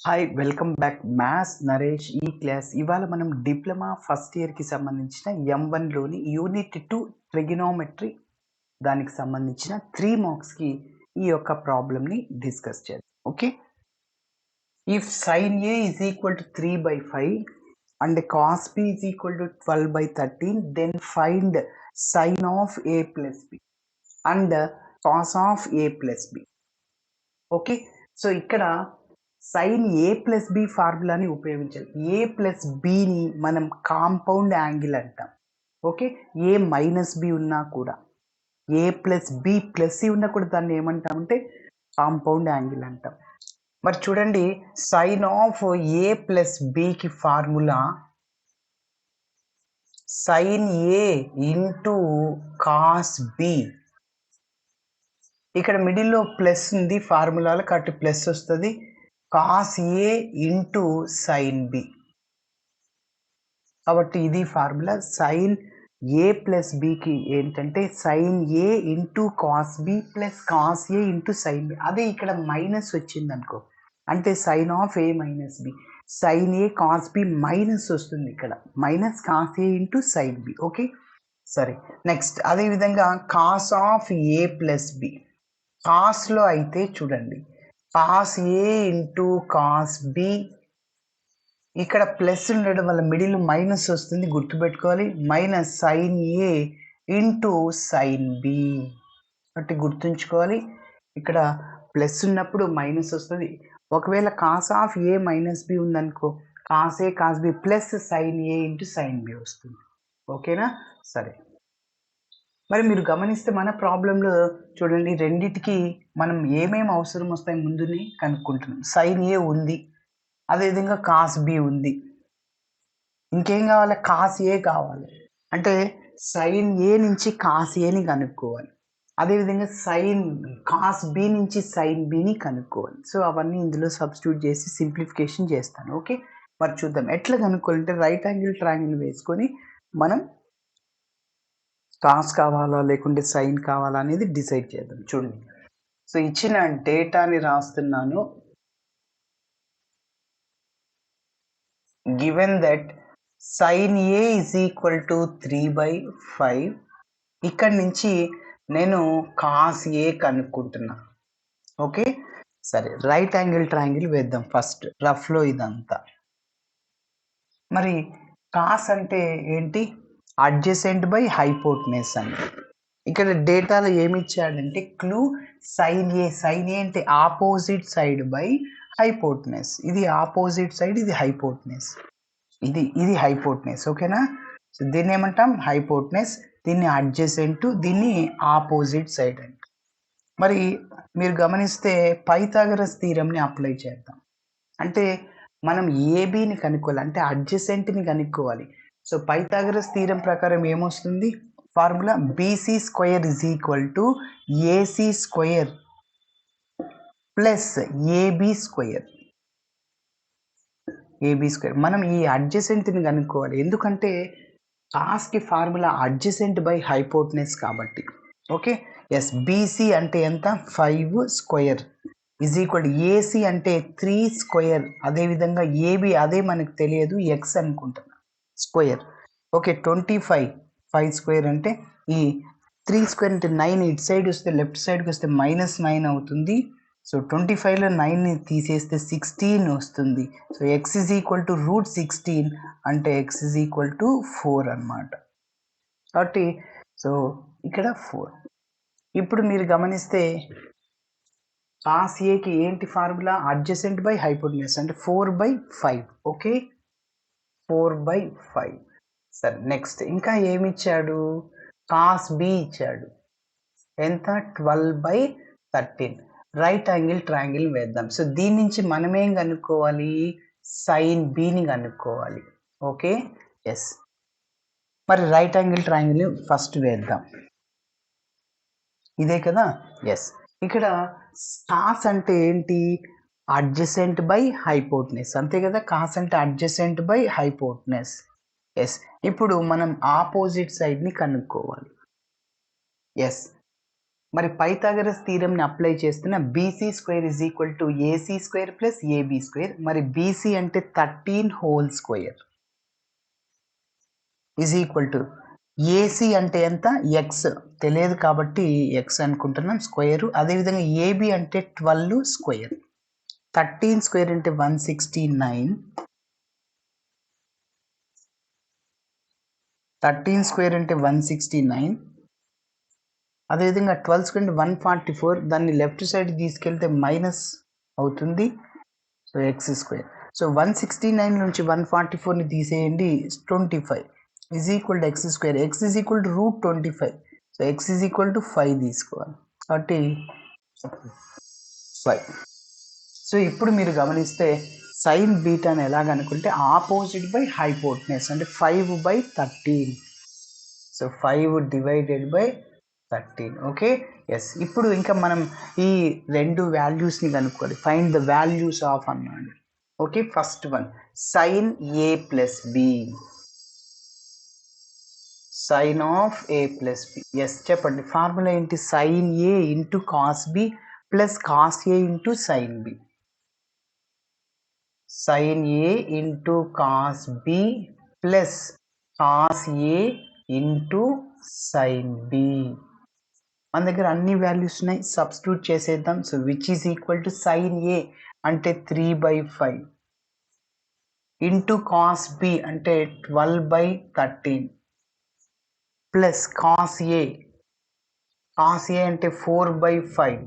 Hi welcome back maths Naresh ఈ class ఇవాళ మనం డిప్లొమా ఫస్ట్ ఇయర్కి సంబంధించిన M1లోని యూనిట్ 2 ట్రిగనోమెట్రీ దానికి సంబంధించిన 3 మార్క్స్కి ఈ యొక్క ప్రాబ్లమ్ని డిస్కస్ చేద్దాం. Okay, if sine A is equal to 3/5 and cos B is equal to 12/13 then find sine of A plus B and cos of A plus B. Okay, so ఇక్కడ sine A plus B ఫార్ములాని ఉపయోగించాలి. A plus బిని మనం compound angle అంటాం. Okay, A minus B ఉన్నా కూడా, A plus B plus C ఉన్నా కూడా దాన్ని ఏమంటామంటే కాంపౌండ్ యాంగిల్ అంటాం. మరి చూడండి, సైన్ ఆఫ్ ఏ ప్లస్ బికి formula sine A into cos B. ఇక్కడ మిడిల్లో ప్లస్ ఉంది ఫార్ములాలో కాబట్టి ప్లస్ వస్తుంది. Cos A into sine B, కాబట్టి ఇది ఫార్ములా. సైన్ ఏ ప్లస్ బికి ఏంటంటే sine A into cos B plus cos A into sine B. అదే ఇక్కడ మైనస్ వచ్చింది అనుకో, అంటే sine of A minus B, sine A cos B minus వస్తుంది, ఇక్కడ minus cos A into sine B. Okay, సరే. నెక్స్ట్ అదేవిధంగా cos of A plus B. కాస్లో అయితే చూడండి, cos A into cos B, ఇక్కడ ప్లస్ ఉండడం వల్ల మిడిల్ మైనస్ వస్తుంది, గుర్తుపెట్టుకోవాలి. Minus sine A into sine B, కాబట్టి గుర్తుంచుకోవాలి. ఇక్కడ ప్లస్ ఉన్నప్పుడు మైనస్ వస్తుంది. ఒకవేళ cos of A minus B ఉందనుకో, cos A cos B plus sine A into sine B వస్తుంది. ఓకేనా, సరే. మరి మీరు గమనిస్తే మన ప్రాబ్లంలో చూడండి, రెండిటికి మనం ఏమేమి అవసరం వస్తాయి ముందుని కనుక్కుంటున్నాం. సైన్ ఏ ఉంది, అదేవిధంగా కాస్ బి ఉంది, ఇంకేం కావాలి, కాస్ ఏ కావాలి. అంటే సైన్ ఏ నుంచి కాస్ ఏని కనుక్కోవాలి, అదేవిధంగా సైన్ కాస్ బి నుంచి సైన్ బిని కనుక్కోవాలి. సో అవన్నీ ఇందులో సబ్స్టిట్యూట్ చేసి సింప్లిఫికేషన్ చేస్తాను. ఓకే, మరి చూద్దాం ఎట్లా కనుక్కోవాలంటే రైట్ యాంగిల్ ట్రయాంగిల్ వేసుకొని మనం కాస్ కావాలా లేకుంటే సైన్ కావాలా అనేది డిసైడ్ చేద్దాం. చూడండి, సో ఇచ్చిన డేటాని రాస్తున్నాను. Given that sine A is equal to 3/5, ఇక్కడ నుంచి నేను కాస్ ఏ కనుక్కుంటున్నా. ఓకే, సరే. రైట్ యాంగిల్ ట్రయాంగిల్ వేద్దాం ఫస్ట్ రఫ్లో ఇదంతా. మరి కాస్ అంటే ఏంటి, అడ్జసెంట్ బై హైపోటెనస్ అని. ఇక్కడ డేటాలో ఏమి ఇచ్చాడంటే clue sign A. Sign A అంటే ఆపోజిట్ సైడ్ బై హైపోటెనస్. ఇది ఆపోజిట్ సైడ్, ఇది హైపోటెనస్, ఇది హైపోటెనస్. ఓకేనా, సో దీన్ని ఏమంటాం హైపోటెనస్, దీన్ని అడ్జసెంట్, దీన్ని ఆపోజిట్ సైడ్ అంట. మరి మీరు గమనిస్తే పైథాగరస్ థీరంని అప్లై చేద్దాం. అంటే మనం ఏబిని కనుక్కోవాలి, అంటే అడ్జసెంట్ని కనుక్కోవాలి. సో పైథాగరస్ థీరం ప్రకారం ఏమొస్తుంది formula, BC square is equal to AC square plus AB square. AB square మనం ఈ అడ్జసెంట్ని కనుక్కోవాలి, ఎందుకంటే కాస్కి ఫార్ములా అడ్జసెంట్ బై హైపోటెనస్ కాబట్టి. Okay, yes. బీసీ అంటే ఎంత, 5 స్క్వేర్ ఈజ్ ఈక్వల్ ఏసీ అంటే 3 స్క్వేర్, అదేవిధంగా ఏబి అదే మనకు తెలియదు, ఎక్స్ అనుకుంటున్నా, స్క్వేర్. ఓకే, 25. 5 స్క్వేర్ అంటే ఈ 3 స్క్వేర్ అంటే 9, ఇటు సైడ్ వస్తే లెఫ్ట్ సైడ్కి వస్తే -9 అవుతుంది. సో 25లో 9ని తీసేస్తే 16 వస్తుంది. So X is equal to √16 అంటే ఎక్స్ ఈజ్ ఈక్వల్ టు 4 అనమాట. కాబట్టి సో ఇక్కడ 4. ఇప్పుడు మీరు గమనిస్తే కాస్ ఏకి ఏంటి ఫార్ములా, అడ్జసెంట్ బై హైపోటెనస్ అంటే 4/5. ఓకే, 4/5. సరే, నెక్స్ట్ ఇంకా ఏమి ఇచ్చాడు, కాస్ బి ఇచ్చాడు, ఎంత 12/13. రైట్ యాంగిల్ ట్రయాంగిల్ వేద్దాం. సో దీని నుంచి మనమేం కనుక్కోవాలి, సైన్ బిని కనుక్కోవాలి. Okay, yes. మరి రైట్ యాంగిల్ ట్రయాంగిల్ ఫస్ట్ వేద్దాం, ఇదే కదా, ఎస్. ఇక్కడ కాస్ అంటే ఏంటి, అడ్జసెంట్ బై హైపోటెనస్, అంతే కదా. కాస్ అంటే అడ్జసెంట్ బై హైపోటెనస్, ఎస్. ఇప్పుడు మనం ఆపోజిట్ సైడ్ని కనుక్కోవాలి. ఎస్, మరి పైథాగరస్ థీరంని అప్లై చేస్తున్న BC square is equal to AC square plus AB square. మరి బీసీ అంటే 13 whole square is equal to AC అంటే ఎంత, ఎక్స్ తెలియదు కాబట్టి ఎక్స్ అనుకుంటున్నాం స్క్వేర్. అదేవిధంగా ఏబి అంటే 12 స్క్వేర్. 13 స్క్వేర్ అంటే 169. 13 స్క్వేర్ అంటే 169. అదేవిధంగా 12 స్క్వేర్ అంటే 144. దాన్ని లెఫ్ట్ సైడ్ తీసుకెళ్తే మైనస్ అవుతుంది. So X square. సో 169 నుంచి 144ని తీసేయండి, 25 is equal to X square. X is equal to √25. So X is equal to 5 తీసుకోవాలి కాబట్టి 5. సో ఇప్పుడు మీరు గమనిస్తే సైన్ బీటాని ఎలాగనుకుంటే ఆపోజిట్ బై హైపోటెనస్ అంటే 5/13. So 5 divided by 13. Okay, yes. ఇప్పుడు ఇంకా మనం ఈ రెండు వాల్యూస్ని కనుక్కోవాలి. ఫైండ్ ద వాల్యూస్ ఆఫ్ అన్నాడు. Okay, first one sine A plus B. Sine of A plus B. Yes చెప్పండి, ఫార్ములా ఏంటి? Sine A into cos B plus cos A into sine B. sin A into cos B plus cos A into sin B. మన దగ్గర అన్ని values ఉన్నాయి, substitute చేసేద్దాం. So which is equal to sin A అంటే 3/5 into cos B అంటే 12/13 plus cos A అంటే 4/5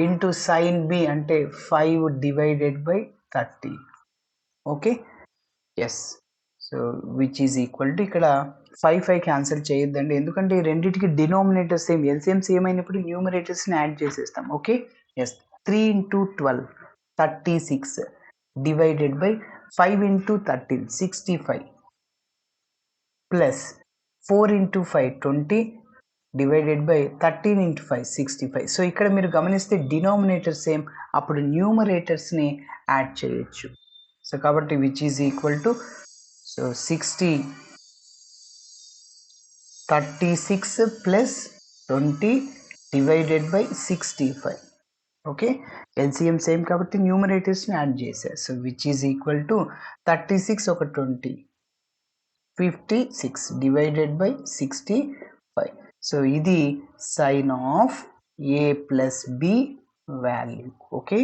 into sine B అంటే 5 divided by 30. Okay, yes. So which is equal to ఇక్కడ 5 క్యాన్సిల్ చేయొద్దండి, ఎందుకంటే ఈ రెండింటికి డినోమినేటర్ సేమ్, ఎల్సిఎం సేమ్ అయినప్పుడు న్యూమరేటర్స్ని యాడ్ చేసేస్తాం. Okay, yes. 3 into 12 36 divided by 5 into 13 65 plus 4 into 5 20 divided by 13 into 5 65. సో ఇక్కడ మీరు గమనిస్తే డినోమినేటర్ సేమ్, అప్పుడు న్యూమరేటర్స్ని యాడ్ చేయొచ్చు. సో కాబట్టి which is equal to so 36 plus 20 divided by 65. Okay, LCM same కాబట్టి న్యూమరేటర్స్ని యాడ్ చేశారు. So which is equal to 36 ఒక 20 56 డివైడెడ్ బై 65. సో ఇది sine of A plus B value. Okay,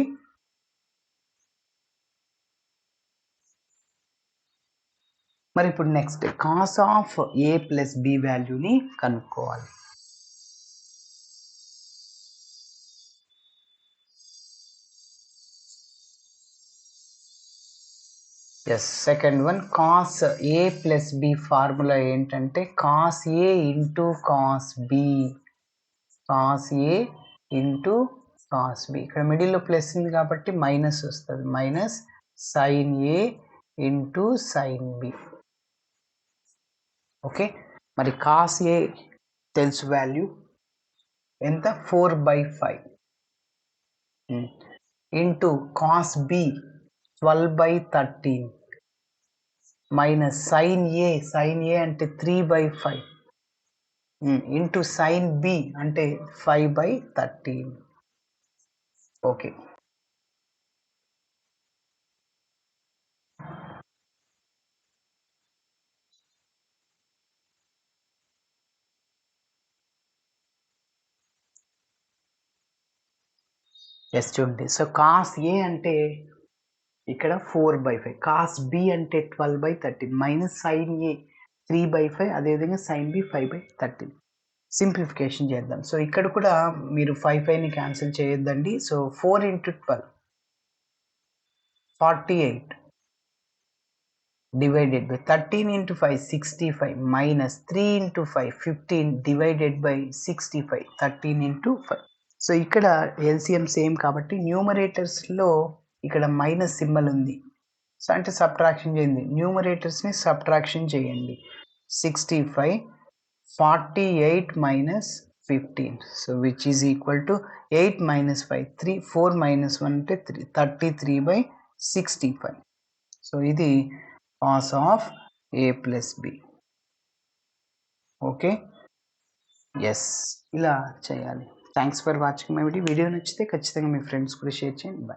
మరి ఇప్పుడు next cos of A plus B వాల్యూని కనుక్కోవాలి. Yes, second one cos A plus B formula ఏంటంటే cos A into cos B. Cos A into cos B, ఇక్కడ మిడిల్లో plus ఉంది కాబట్టి minus వస్తుంది, minus sine A into sine B. Okay, మరి cos A తెలుసు వాల్యూ ఎంత, 4/5 into cos B 12/13 minus sine A అంటే 3/5 ఇంటూ సైన్ బి అంటే 5/13. ఓకే, ఎస్ చూడండి. సో కాస్ ఏ అంటే ఇక్కడ 4/5, కాస్ బి అంటే 12/13 మైనస్ సైన్ ఏ 3/5, అదేవిధంగా సైన్ బి 5/13. సింప్లిఫికేషన్ చేద్దాం. సో ఇక్కడ కూడా మీరు 5ని క్యాన్సిల్ చేయొద్దండి. So 4 into 12 48 divided by 13 into 5 65 minus 3 into 5 15 divided by 65 13 into 5. So ఇక్కడ ఎల్సిఎం సేమ్ కాబట్టి న్యూమరేటర్స్లో ఇక్కడ మైనస్ సింబల్ ఉంది, సో అంటే సబ్ట్రాక్షన్ చేయండి, న్యూమరేటర్స్ని సబ్ట్రాక్షన్ చేయండి. 65 48 minus 15. So which is equal to 8 minus 5 3 4 minus 1 అంటే 3 33/65. So ఇది cos of a plus b. Okay, yes. ఇలా చేయాలి. Thanks for watching my video. Video నచ్చితే ఖచ్చితంగా మీ ఫ్రెండ్స్ కూడా షేర్ చేయండి. బై.